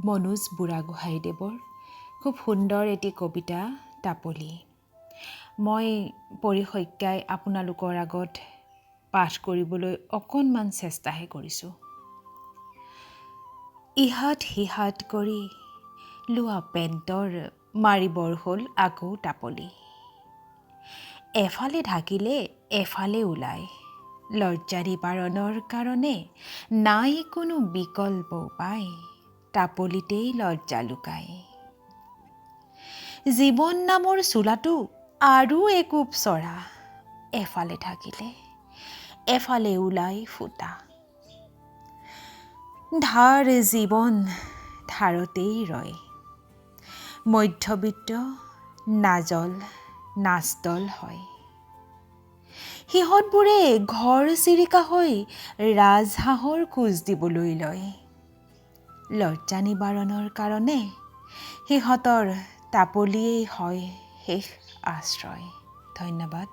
মনোজ বুঢ়াগোহাঁইদেৱৰ খুব সুন্দৰ এটি কবিতা টাপলি। মই পৰিসংখ্যাই আপোনালোকৰ আগত পাঠ কৰিবলৈ অকণমান চেষ্টাহে কৰিছোঁ। ইহাত সিহাত কৰি লোৱা পেণ্টৰ মাৰিবৰ হ'ল আকৌ টাপলি। এফালে ঢাকিলে এফালে ওলায়, লজ্জা নিবাৰণৰ কাৰণে নাই কোনো বিকল্প উপায়, টাপলিতেই লজ্জা লুকায়। জীৱন নামৰ চোলাটো আৰু একোপ চৰা, এফালে ঢাকিলে এফালে ওলাই ফুটা। ধাৰ জীৱন ধাৰতেই ৰয়, মধ্যবিত্ত নাজল নাজদল হয়। সিহঁতবোৰে ঘৰ চিৰিকা হৈ ৰাজহাঁহৰ খোজ দিবলৈ লয়, লজ্জা নিবাৰণৰ কাৰণে সিহঁতৰ টাপলিয়েই হয় শেষ আশ্ৰয়। ধন্যবাদ।